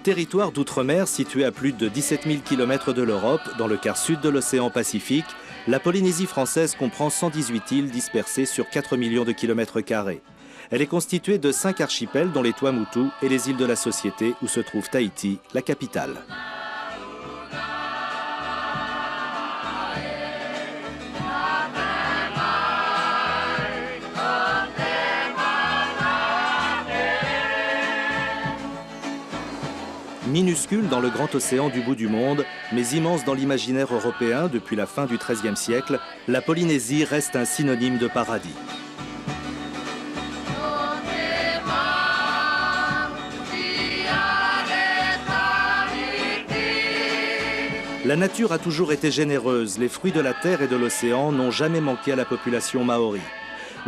Territoire d'outre-mer situé à plus de 17 000 km de l'Europe, dans le quart sud de l'océan Pacifique, la Polynésie française comprend 118 îles dispersées sur 4 millions de kilomètres carrés. Elle est constituée de 5 archipels dont les Tuamotu et les îles de la Société où se trouve Tahiti, la capitale. Minuscule dans le grand océan du bout du monde, mais immense dans l'imaginaire européen depuis la fin du XIIIe siècle, la Polynésie reste un synonyme de paradis. La nature a toujours été généreuse, les fruits de la terre et de l'océan n'ont jamais manqué à la population maori.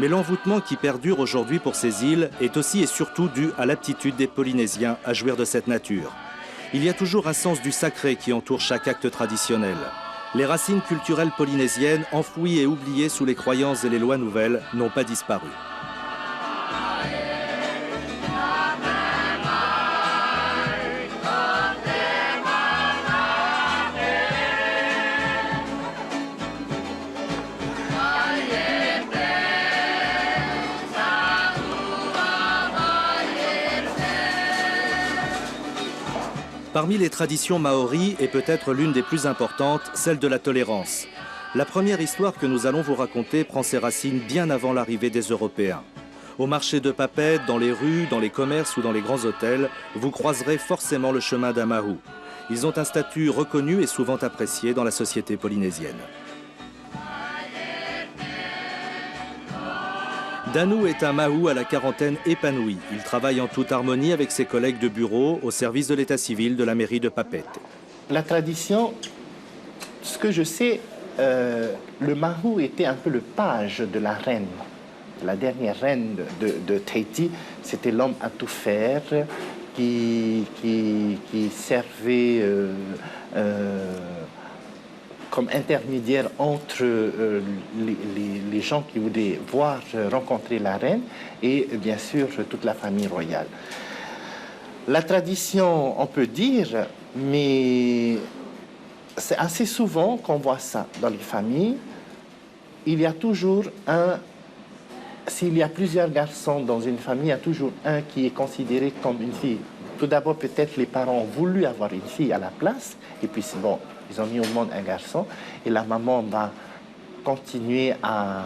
Mais l'envoûtement qui perdure aujourd'hui pour ces îles est aussi et surtout dû à l'aptitude des Polynésiens à jouir de cette nature. Il y a toujours un sens du sacré qui entoure chaque acte traditionnel. Les racines culturelles polynésiennes, enfouies et oubliées sous les croyances et les lois nouvelles, n'ont pas disparu. Parmi les traditions maoris est peut-être l'une des plus importantes, celle de la tolérance. La première histoire que nous allons vous raconter prend ses racines bien avant l'arrivée des Européens. Au marché de Papeete, dans les rues, dans les commerces ou dans les grands hôtels, vous croiserez forcément le chemin d'un Mahu. Ils ont un statut reconnu et souvent apprécié dans la société polynésienne. Danu est un Mahu à la quarantaine épanouie. Il travaille en toute harmonie avec ses collègues de bureau au service de l'état civil de la mairie de Papeete. La tradition, ce que je sais, le Mahu était un peu le page de la reine. La dernière reine de Tahiti, c'était l'homme à tout faire qui servait comme intermédiaire entre les gens qui voulaient rencontrer la reine et bien sûr toute la famille royale. La tradition, on peut dire, mais c'est assez souvent qu'on voit ça dans les familles. Il y a toujours s'il y a plusieurs garçons dans une famille, il y a toujours un qui est considéré comme une fille. Tout d'abord, peut-être les parents ont voulu avoir une fille à la place, et puis c'est bon. Ils ont mis au monde un garçon et la maman va continuer à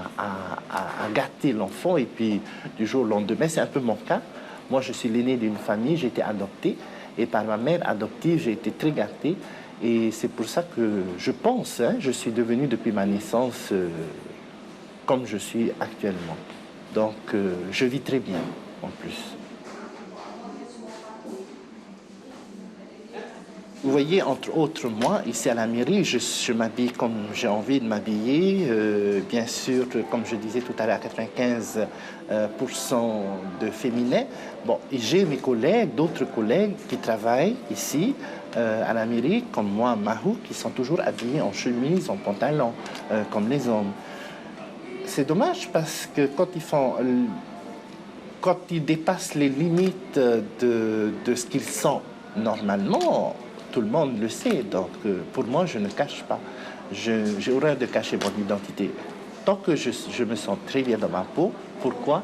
gâter l'enfant et puis du jour au lendemain, c'est un peu mon cas. Moi, je suis l'aîné d'une famille, j'ai été adopté et par ma mère adoptive, j'ai été très gâté et c'est pour ça que je pense, je suis devenu depuis ma naissance comme je suis actuellement. Donc, je vis très bien en plus. Vous voyez, entre autres, moi, ici à la mairie, je m'habille comme j'ai envie de m'habiller. Bien sûr, comme je disais tout à l'heure, 95% de féminin. Bon, j'ai mes collègues, d'autres collègues qui travaillent ici à la mairie, comme moi, Mahu, qui sont toujours habillés en chemise, en pantalon, comme les hommes. C'est dommage parce que quand ils dépassent les limites de ce qu'ils sont normalement, tout le monde le sait, donc pour moi, je ne cache pas. J'ai horreur de cacher mon identité. Tant que je me sens très bien dans ma peau, pourquoi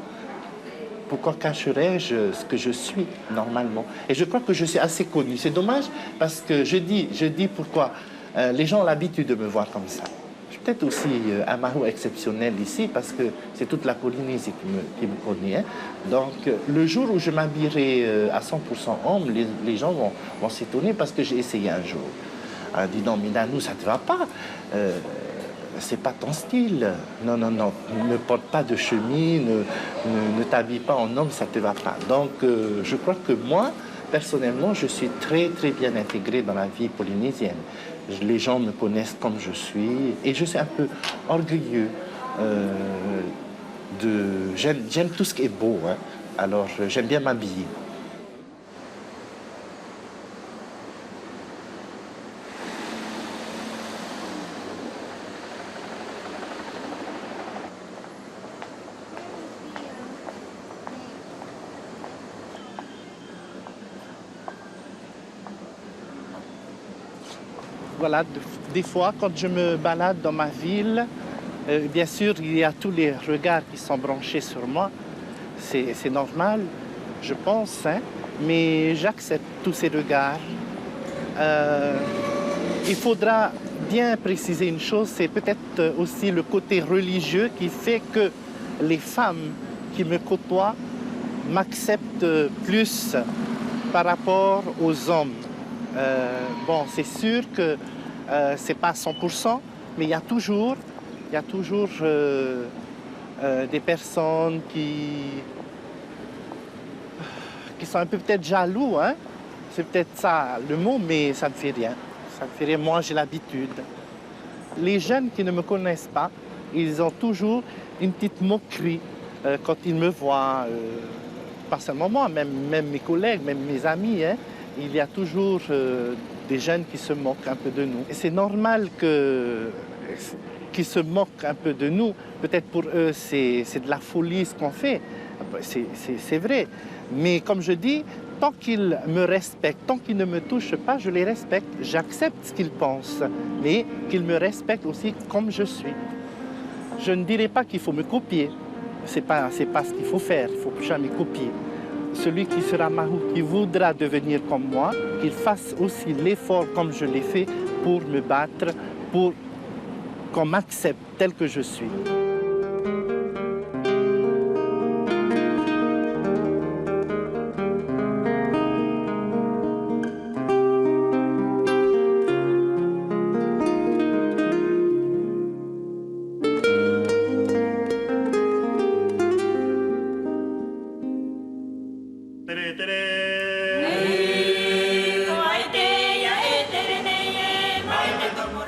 cacherais-je ce que je suis normalement? Et je crois que je suis assez connu. C'est dommage parce que je dis pourquoi. Les gens ont l'habitude de me voir comme ça. Je suis peut-être aussi un Mahu exceptionnel ici parce que c'est toute la Polynésie qui me connaît. Hein. Donc, le jour où je m'habillerai à 100% homme, les gens vont s'étonner parce que j'ai essayé un jour. On dit non, mais Danu, ça ne te va pas. C'est pas ton style. Non, non, non. Ne porte pas de chemise, ne t'habille pas en homme, ça ne te va pas. Donc, je crois que moi, personnellement, je suis très, très bien intégré dans la vie polynésienne. Les gens me connaissent comme je suis et je suis un peu orgueilleux. J'aime tout ce qui est beau, hein. Alors j'aime bien m'habiller. voilà, des fois, quand je me balade dans ma ville, bien sûr, il y a tous les regards qui sont branchés sur moi. C'est normal, je pense, hein, mais j'accepte tous ces regards. Il faudra bien préciser une chose, c'est peut-être aussi le côté religieux qui fait que les femmes qui me côtoient m'acceptent plus par rapport aux hommes. Bon, c'est sûr que c'est pas 100%, mais il y a toujours des personnes qui sont un peu peut-être jaloux, hein? C'est peut-être ça le mot, mais ça ne fait rien. Ça ne fait rien, moi j'ai l'habitude. Les jeunes qui ne me connaissent pas, ils ont toujours une petite moquerie quand ils me voient. Pas seulement moi, même mes collègues, même mes amis, hein? Il y a toujours des jeunes qui se moquent un peu de nous. Et c'est normal qu'ils se moquent un peu de nous. Peut-être pour eux, c'est de la folie ce qu'on fait. C'est vrai. Mais comme je dis, tant qu'ils me respectent, tant qu'ils ne me touchent pas, je les respecte. J'accepte ce qu'ils pensent, mais qu'ils me respectent aussi comme je suis. Je ne dirais pas qu'il faut me copier. Ce n'est pas ce qu'il faut faire. Il ne faut jamais copier. Celui qui sera mahou, qui voudra devenir comme moi, qu'il fasse aussi l'effort comme je l'ai fait pour me battre, pour qu'on m'accepte tel que je suis.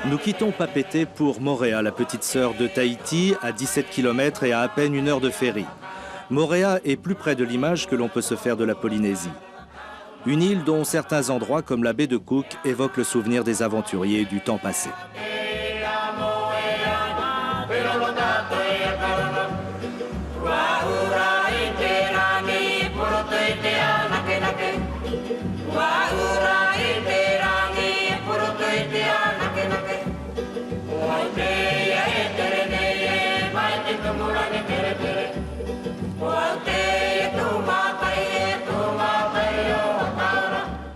Nous quittons Papeete pour Moorea, la petite sœur de Tahiti, à 17 km et à peine 1 heure de ferry. Moorea est plus près de l'image que l'on peut se faire de la Polynésie. Une île dont certains endroits, comme la baie de Cook, évoquent le souvenir des aventuriers du temps passé.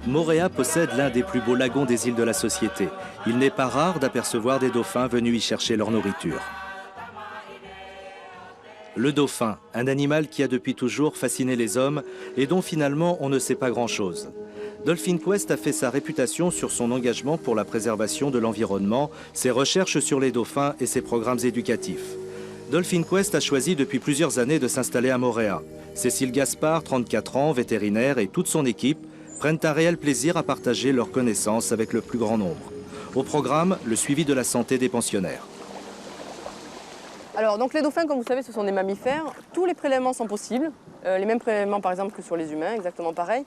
Moorea possède l'un des plus beaux lagons des îles de la Société. Il n'est pas rare d'apercevoir des dauphins venus y chercher leur nourriture. Le dauphin, un animal qui a depuis toujours fasciné les hommes et dont finalement on ne sait pas grand-chose. Dolphin Quest a fait sa réputation sur son engagement pour la préservation de l'environnement, ses recherches sur les dauphins et ses programmes éducatifs. Dolphin Quest a choisi depuis plusieurs années de s'installer à Moorea. Cécile Gaspard, 34 ans, vétérinaire, et toute son équipe prennent un réel plaisir à partager leurs connaissances avec le plus grand nombre. Au programme, le suivi de la santé des pensionnaires. Alors, donc les dauphins, comme vous savez, ce sont des mammifères. Tous les prélèvements sont possibles. Les mêmes prélèvements, par exemple, que sur les humains, exactement pareil.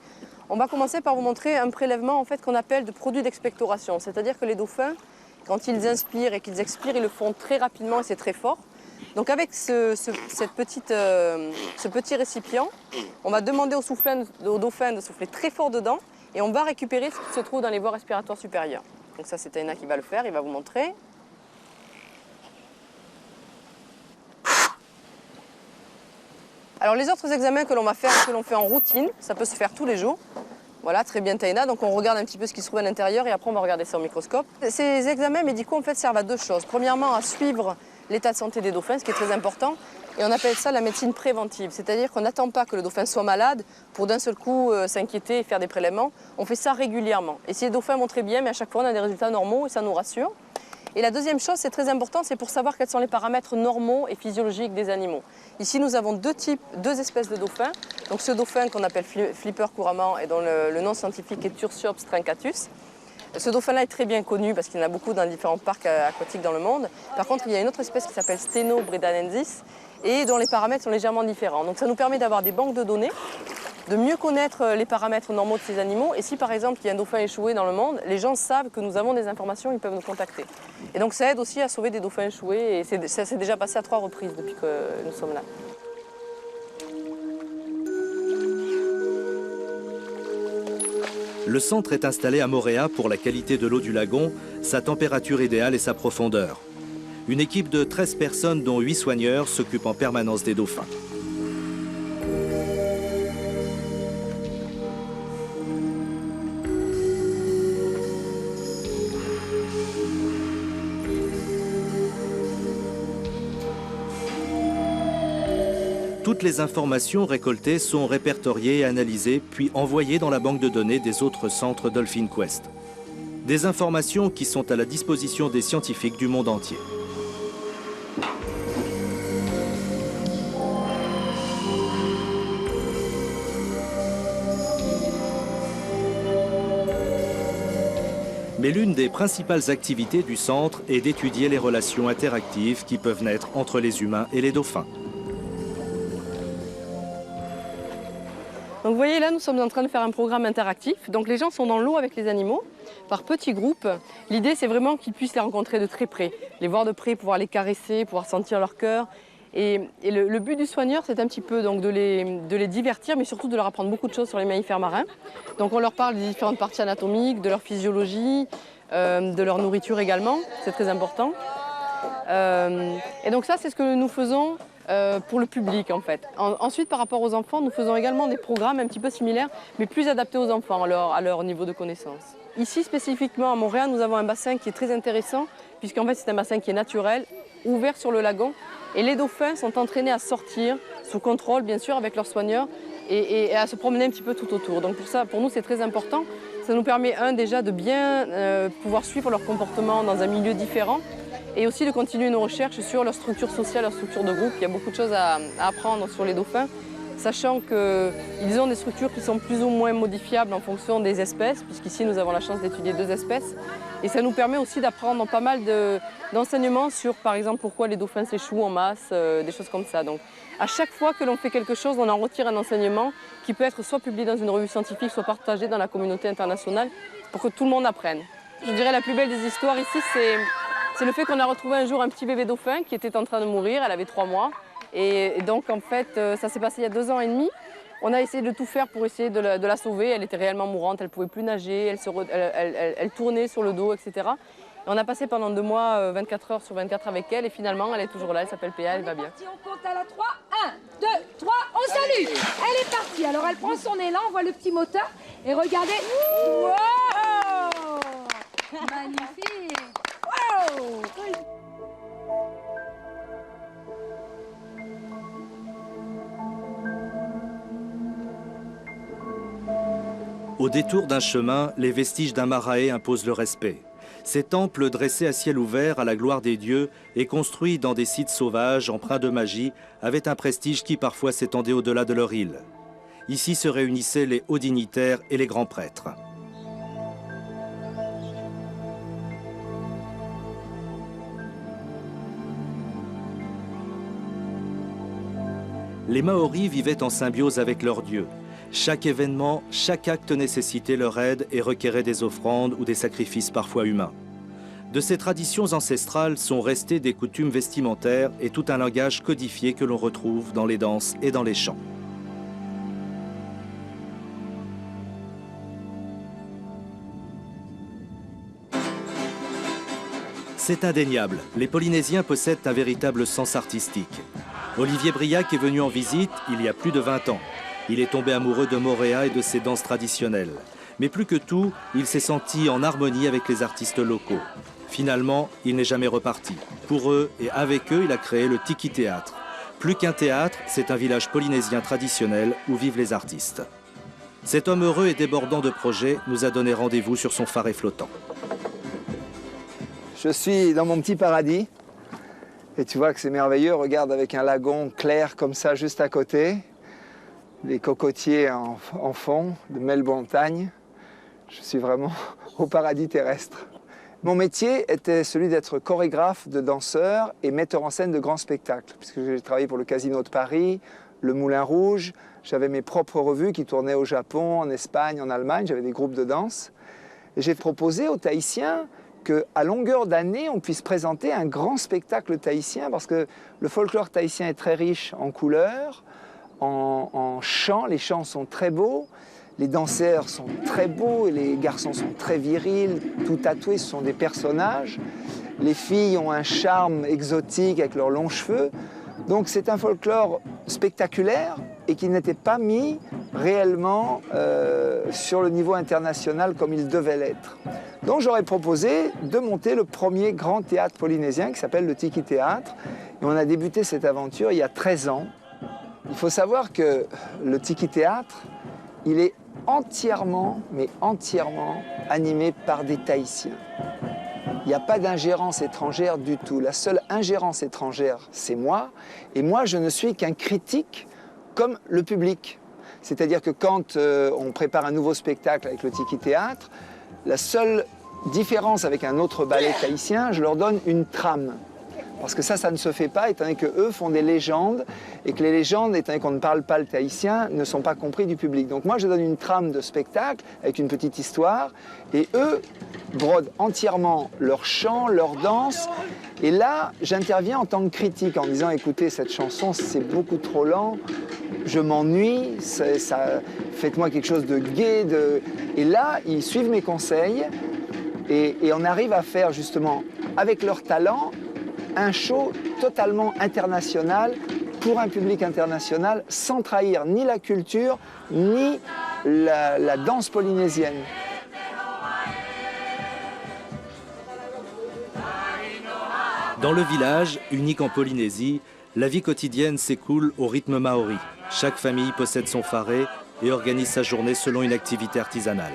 On va commencer par vous montrer un prélèvement en fait, qu'on appelle de produit d'expectoration. C'est-à-dire que les dauphins, quand ils inspirent et qu'ils expirent, ils le font très rapidement et c'est très fort. Donc avec ce petit récipient, on va demander au dauphin de souffler très fort dedans et on va récupérer ce qui se trouve dans les voies respiratoires supérieures. Donc ça, c'est Taina qui va le faire, il va vous montrer. Alors les autres examens que l'on va faire, que l'on fait en routine, ça peut se faire tous les jours. Voilà, très bien Taina, donc on regarde un petit peu ce qui se trouve à l'intérieur et après on va regarder ça au microscope. Ces examens médicaux en fait servent à deux choses. Premièrement, à suivre l'état de santé des dauphins, ce qui est très important. Et on appelle ça la médecine préventive, c'est-à-dire qu'on n'attend pas que le dauphin soit malade pour d'un seul coup s'inquiéter et faire des prélèvements. On fait ça régulièrement. Et si les dauphins vont très bien, mais à chaque fois on a des résultats normaux et ça nous rassure. Et la deuxième chose, c'est très important, c'est pour savoir quels sont les paramètres normaux et physiologiques des animaux. Ici, nous avons deux espèces de dauphins. Donc ce dauphin qu'on appelle flipper couramment et dont le nom scientifique est Tursiops truncatus. Ce dauphin-là est très bien connu parce qu'il y en a beaucoup dans différents parcs aquatiques dans le monde. Par contre, il y a une autre espèce qui s'appelle Steno bredanensis et dont les paramètres sont légèrement différents. Donc ça nous permet d'avoir des banques de données, de mieux connaître les paramètres normaux de ces animaux. Et si par exemple il y a un dauphin échoué dans le monde, les gens savent que nous avons des informations, ils peuvent nous contacter. Et donc ça aide aussi à sauver des dauphins échoués et ça s'est déjà passé à 3 reprises depuis que nous sommes là. Le centre est installé à Moorea pour la qualité de l'eau du lagon, sa température idéale et sa profondeur. Une équipe de 13 personnes, dont 8 soigneurs, s'occupe en permanence des dauphins. Toutes les informations récoltées sont répertoriées et analysées, puis envoyées dans la banque de données des autres centres Dolphin Quest. Des informations qui sont à la disposition des scientifiques du monde entier. Mais l'une des principales activités du centre est d'étudier les relations interactives qui peuvent naître entre les humains et les dauphins. Donc vous voyez là, nous sommes en train de faire un programme interactif. Donc les gens sont dans l'eau avec les animaux, par petits groupes. L'idée c'est vraiment qu'ils puissent les rencontrer de très près, les voir de près, pouvoir les caresser, pouvoir sentir leur cœur. Et le but du soigneur, c'est un petit peu donc, de les divertir, mais surtout de leur apprendre beaucoup de choses sur les mammifères marins. Donc on leur parle des différentes parties anatomiques, de leur physiologie, de leur nourriture également, c'est très important. Et donc ça, c'est ce que nous faisons pour le public en fait. Ensuite, par rapport aux enfants, nous faisons également des programmes un petit peu similaires, mais plus adaptés aux enfants, à leur niveau de connaissance. Ici, spécifiquement à Moorea, nous avons un bassin qui est très intéressant, puisqu'en fait c'est un bassin qui est naturel, ouvert sur le lagon, et les dauphins sont entraînés à sortir, sous contrôle bien sûr, avec leurs soigneurs, et à se promener un petit peu tout autour. Donc pour nous, c'est très important. Ça nous permet, déjà, de bien pouvoir suivre leur comportement dans un milieu différent, et aussi de continuer nos recherches sur leur structure sociale, leur structure de groupe. Il y a beaucoup de choses à apprendre sur les dauphins, sachant qu'ils ont des structures qui sont plus ou moins modifiables en fonction des espèces, puisqu'ici nous avons la chance d'étudier 2 espèces. Et ça nous permet aussi d'apprendre pas mal d'enseignements sur, par exemple, pourquoi les dauphins s'échouent en masse, des choses comme ça. Donc, à chaque fois que l'on fait quelque chose, on en retire un enseignement qui peut être soit publié dans une revue scientifique, soit partagé dans la communauté internationale pour que tout le monde apprenne. Je dirais la plus belle des histoires ici, c'est le fait qu'on a retrouvé un jour un petit bébé dauphin qui était en train de mourir, elle avait 3 mois. Et donc en fait, ça s'est passé il y a 2 ans et demi. On a essayé de tout faire pour essayer de la sauver. Elle était réellement mourante, elle ne pouvait plus nager, elle tournait sur le dos, etc. Et on a passé pendant 2 mois, 24 heures sur 24 avec elle. Et finalement, elle est toujours là, elle s'appelle Péa, elle va bien. On compte à la 3, 1, 2, 3, on salue. Elle est partie, alors elle prend son élan, on voit le petit moteur. Et regardez, wow, magnifique. Wow. Au détour d'un chemin, les vestiges d'un marae imposent le respect. Ces temples dressés à ciel ouvert à la gloire des dieux et construits dans des sites sauvages empreints de magie avaient un prestige qui parfois s'étendait au-delà de leur île. Ici se réunissaient les hauts dignitaires et les grands prêtres. Les Maoris vivaient en symbiose avec leurs dieux. Chaque événement, chaque acte nécessitait leur aide et requérait des offrandes ou des sacrifices parfois humains. De ces traditions ancestrales sont restées des coutumes vestimentaires et tout un langage codifié que l'on retrouve dans les danses et dans les chants. C'est indéniable, les Polynésiens possèdent un véritable sens artistique. Olivier Briac est venu en visite il y a plus de 20 ans. Il est tombé amoureux de Moorea et de ses danses traditionnelles. Mais plus que tout, il s'est senti en harmonie avec les artistes locaux. Finalement, il n'est jamais reparti. Pour eux et avec eux, il a créé le Tiki Théâtre. Plus qu'un théâtre, c'est un village polynésien traditionnel où vivent les artistes. Cet homme heureux et débordant de projets nous a donné rendez-vous sur son phare flottant. Je suis dans mon petit paradis. Et tu vois que c'est merveilleux. Regarde, avec un lagon clair comme ça juste à côté. Les cocotiers en fond, de belles montagnes. Je suis vraiment au paradis terrestre. Mon métier était celui d'être chorégraphe de danseurs et metteur en scène de grands spectacles, puisque j'ai travaillé pour le Casino de Paris, le Moulin Rouge. J'avais mes propres revues qui tournaient au Japon, en Espagne, en Allemagne. J'avais des groupes de danse. Et j'ai proposé aux Tahitiens qu'à longueur d'année, on puisse présenter un grand spectacle tahitien, parce que le folklore tahitien est très riche en couleurs, en chants. Les chants sont très beaux. Les danseurs sont très beaux, les garçons sont très virils, tout tatoués, ce sont des personnages. Les filles ont un charme exotique avec leurs longs cheveux. Donc c'est un folklore spectaculaire et qui n'était pas mis réellement sur le niveau international comme il devait l'être. Donc j'aurais proposé de monter le premier grand théâtre polynésien qui s'appelle le Tiki Théâtre. Et on a débuté cette aventure il y a 13 ans. Il faut savoir que le Tiki Théâtre, il est entièrement, mais entièrement animé par des Tahitiens. Il n'y a pas d'ingérence étrangère du tout. La seule ingérence étrangère, c'est moi. Et moi, je ne suis qu'un critique comme le public. C'est-à-dire que quand on prépare un nouveau spectacle avec le Tiki Théâtre, la seule différence avec un autre ballet tahitien, je leur donne une trame. Parce que ça ne se fait pas, étant donné qu'eux font des légendes, et que les légendes, étant donné qu'on ne parle pas le tahitien, ne sont pas compris du public. Donc moi, je donne une trame de spectacle, avec une petite histoire, et eux brodent entièrement leur chant, leur danse, et là, j'interviens en tant que critique, en disant, écoutez, cette chanson, c'est beaucoup trop lent, je m'ennuie, faites-moi quelque chose de gai, Et là, ils suivent mes conseils, et on arrive à faire, justement, avec leur talent, un show totalement international pour un public international sans trahir ni la culture ni la danse polynésienne. Dans le village, unique en Polynésie, la vie quotidienne s'écoule au rythme maori. Chaque famille possède son faré et organise sa journée selon une activité artisanale.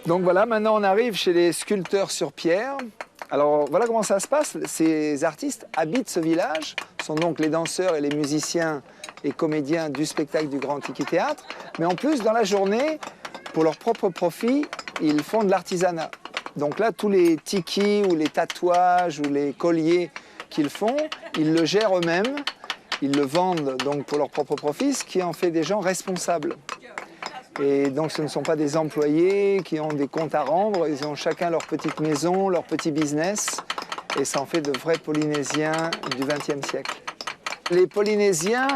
Donc voilà, maintenant on arrive chez les sculpteurs sur pierre. Alors voilà comment ça se passe. Ces artistes habitent ce village, sont donc les danseurs et les musiciens et comédiens du spectacle du Grand Tiki Théâtre. Mais en plus, dans la journée, pour leur propre profit, ils font de l'artisanat. Donc là, tous les tikis ou les tatouages ou les colliers qu'ils font, ils le gèrent eux-mêmes. Ils le vendent donc pour leur propre profit, ce qui en fait des gens responsables. Et donc ce ne sont pas des employés qui ont des comptes à rendre, ils ont chacun leur petite maison, leur petit business, et ça en fait de vrais Polynésiens du XXe siècle. Les Polynésiens,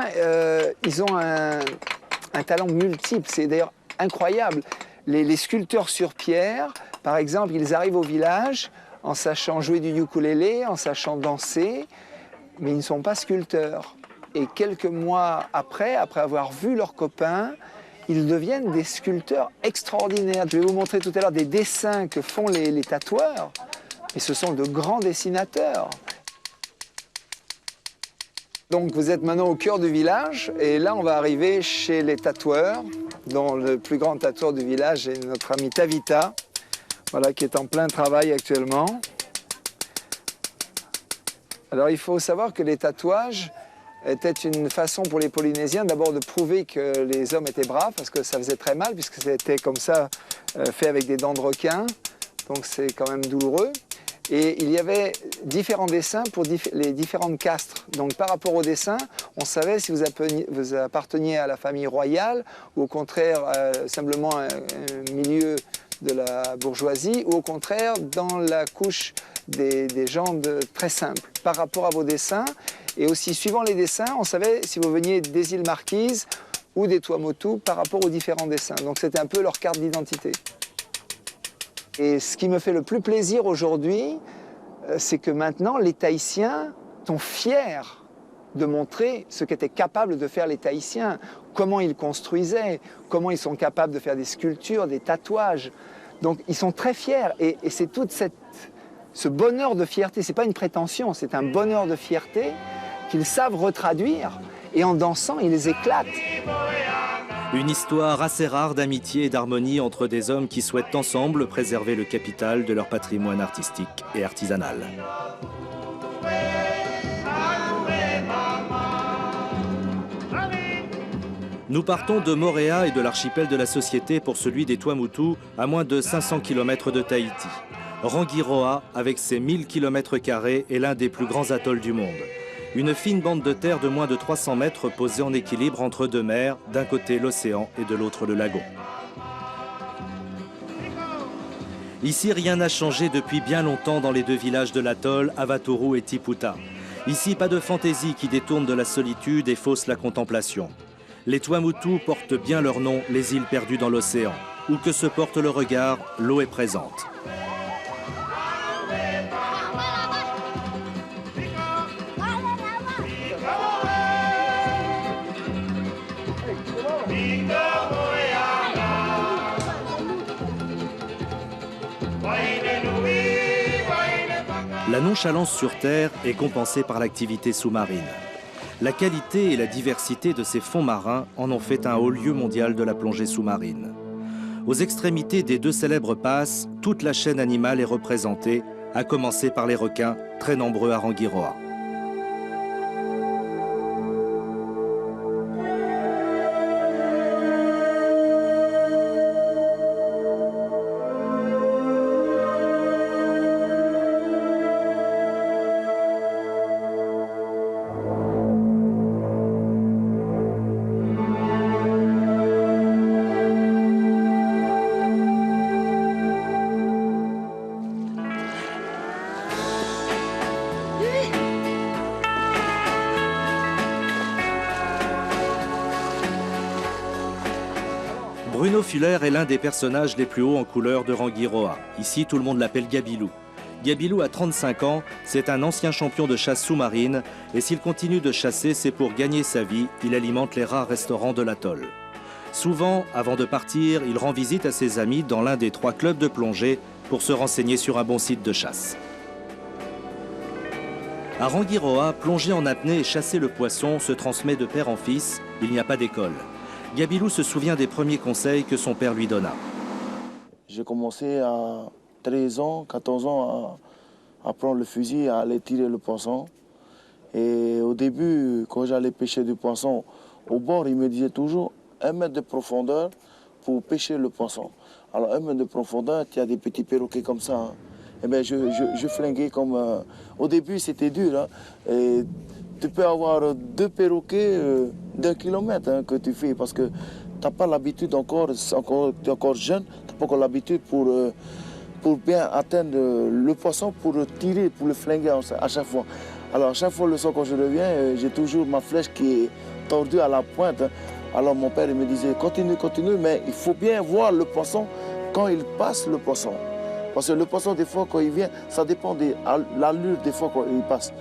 ils ont un talent multiple, c'est d'ailleurs incroyable. Les sculpteurs sur pierre, par exemple, ils arrivent au village en sachant jouer du ukulélé, en sachant danser, mais ils ne sont pas sculpteurs. Et quelques mois après avoir vu leurs copains, ils deviennent des sculpteurs extraordinaires. Je vais vous montrer tout à l'heure des dessins que font les tatoueurs. Et ce sont de grands dessinateurs. Donc vous êtes maintenant au cœur du village. Et là, on va arriver chez les tatoueurs, dont le plus grand tatoueur du village est notre ami Tavita, voilà, qui est en plein travail actuellement. Alors il faut savoir que les tatouages était une façon pour les Polynésiens d'abord de prouver que les hommes étaient braves, parce que ça faisait très mal, puisque c'était comme ça, fait avec des dents de requin, donc c'est quand même douloureux. Et il y avait différents dessins pour les différentes castes. Donc par rapport aux dessins, on savait si vous apparteniez à la famille royale, ou au contraire simplement un milieu de la bourgeoisie, ou au contraire dans la couche des gens très simples. Par rapport à vos dessins, et aussi suivant les dessins, on savait si vous veniez des îles Marquises ou des Tuamotu par rapport aux différents dessins. Donc c'était un peu leur carte d'identité. Et ce qui me fait le plus plaisir aujourd'hui, c'est que maintenant les Tahitiens sont fiers de montrer ce qu'étaient capables de faire les Tahitiens, comment ils construisaient, comment ils sont capables de faire des sculptures, des tatouages. Donc ils sont très fiers et c'est tout ce bonheur de fierté, c'est pas une prétention, c'est un bonheur de fierté qu'ils savent retraduire et en dansant, ils les éclatent. Une histoire assez rare d'amitié et d'harmonie entre des hommes qui souhaitent ensemble préserver le capital de leur patrimoine artistique et artisanal. Nous partons de Moorea et de l'archipel de la Société pour celui des Tuamotu, à moins de 500 km de Tahiti. Rangiroa, avec ses 1000 km² est l'un des plus grands atolls du monde. Une fine bande de terre de moins de 300 mètres posée en équilibre entre deux mers, d'un côté l'océan et de l'autre le lagon. Ici, rien n'a changé depuis bien longtemps dans les deux villages de l'atoll, Avaturu et Tiputa. Ici, pas de fantaisie qui détourne de la solitude et fausse la contemplation. Les Tuamotu portent bien leur nom, les îles perdues dans l'océan. Où que se porte le regard, l'eau est présente. La nonchalance sur Terre est compensée par l'activité sous-marine. La qualité et la diversité de ces fonds marins en ont fait un haut lieu mondial de la plongée sous-marine. Aux extrémités des deux célèbres passes, toute la chaîne animale est représentée, à commencer par les requins, très nombreux à Rangiroa. Bruno Fuller est l'un des personnages les plus hauts en couleur de Rangiroa. Ici, tout le monde l'appelle Gabilou. Gabilou a 35 ans, c'est un ancien champion de chasse sous-marine et s'il continue de chasser, c'est pour gagner sa vie. Il alimente les rares restaurants de l'atoll. Souvent, avant de partir, il rend visite à ses amis dans l'un des 3 clubs de plongée pour se renseigner sur un bon site de chasse. À Rangiroa, plonger en apnée et chasser le poisson se transmet de père en fils, il n'y a pas d'école. Gabilou se souvient des premiers conseils que son père lui donna. J'ai commencé à 13 ans, 14 ans à prendre le fusil, à aller tirer le poisson. Et au début, quand j'allais pêcher du poisson, au bord, il me disait toujours 1 mètre de profondeur pour pêcher le poisson. Alors 1 mètre de profondeur, il y a des petits perroquets comme ça. Hein. Et bien, je flinguais comme... Au début, c'était dur. Hein. Et tu peux avoir 2 perroquets d'1 kilomètre hein, que tu fais parce que tu n'as pas l'habitude encore, tu es encore jeune, tu n'as pas encore l'habitude pour bien atteindre le poisson, pour le tirer, pour le flinguer à chaque fois. Alors à chaque fois le soir quand je reviens, j'ai toujours ma flèche qui est tordue à la pointe. Hein. Alors mon père il me disait continue, continue, mais il faut bien voir le poisson quand il passe le poisson. Parce que le poisson des fois quand il vient, ça dépend de l'allure des fois quand il passe.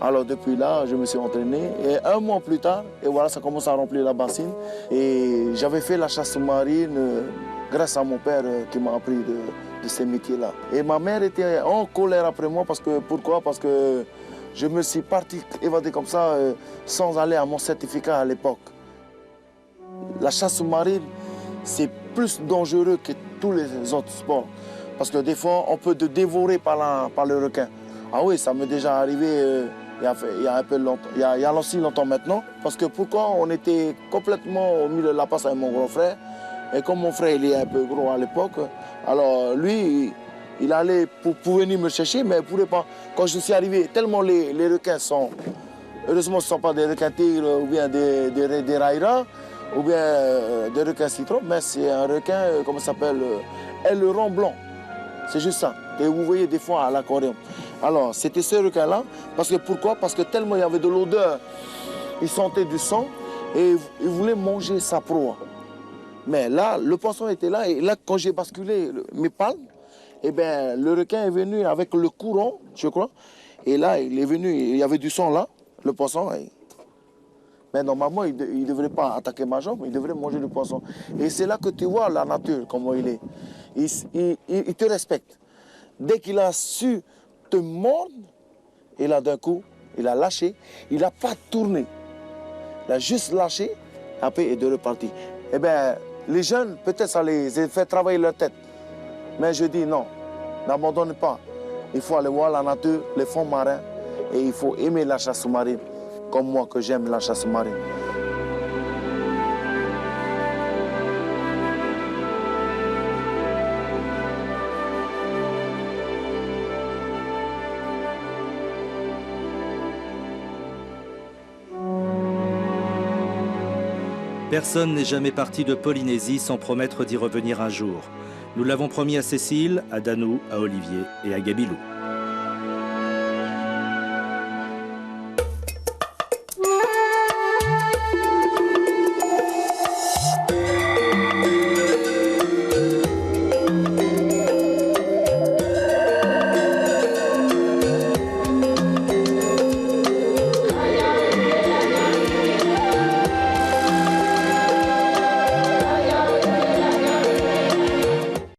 Alors depuis là, je me suis entraîné et 1 mois plus tard, et voilà, ça commence à remplir la bassine. Et j'avais fait la chasse sous-marine grâce à mon père qui m'a appris de ces métiers-là. Et ma mère était en colère après moi parce que, pourquoi? Parce que je me suis parti évader comme ça sans aller à mon certificat à l'époque. La chasse sous-marine, c'est plus dangereux que tous les autres sports. Parce que des fois, on peut te dévorer par le requin. Ah oui, ça m'est déjà arrivé il y a un peu longtemps, il y a aussi longtemps maintenant. Parce que pourquoi on était complètement au milieu de la passe avec mon grand frère. Et comme mon frère il est un peu gros à l'époque, alors lui, il allait pour venir me chercher, mais il ne pouvait pas. Quand je suis arrivé, tellement les requins sont... Heureusement, ce ne sont pas des requins tigres ou bien des raïras, ou bien des requins citron, mais c'est un requin, comment ça s'appelle, aileron blanc. C'est juste ça. Et vous voyez des fois à l'aquarium. Alors, c'était ce requin-là. Parce que pourquoi? Parce que tellement il y avait de l'odeur, il sentait du sang et il voulait manger sa proie. Mais là, le poisson était là. Et là, quand j'ai basculé mes palmes, eh bien, le requin est venu avec le courant, je crois. Et là, il est venu, il y avait du sang là, le poisson. Mais normalement, il ne devrait pas attaquer ma jambe, il devrait manger le poisson. Et c'est là que tu vois la nature, comment il est. Il te respecte. Dès qu'il a su te mordre, et là d'un coup, il a lâché, il n'a pas tourné. Il a juste lâché, après il est reparti. Eh bien, les jeunes, peut-être ça les fait travailler leur tête. Mais je dis non, n'abandonne pas. Il faut aller voir la nature, les fonds marins, et il faut aimer la chasse sous-marine, comme moi que j'aime la chasse sous-marine. Personne n'est jamais parti de Polynésie sans promettre d'y revenir un jour. Nous l'avons promis à Cécile, à Danou, à Olivier et à Gabilou.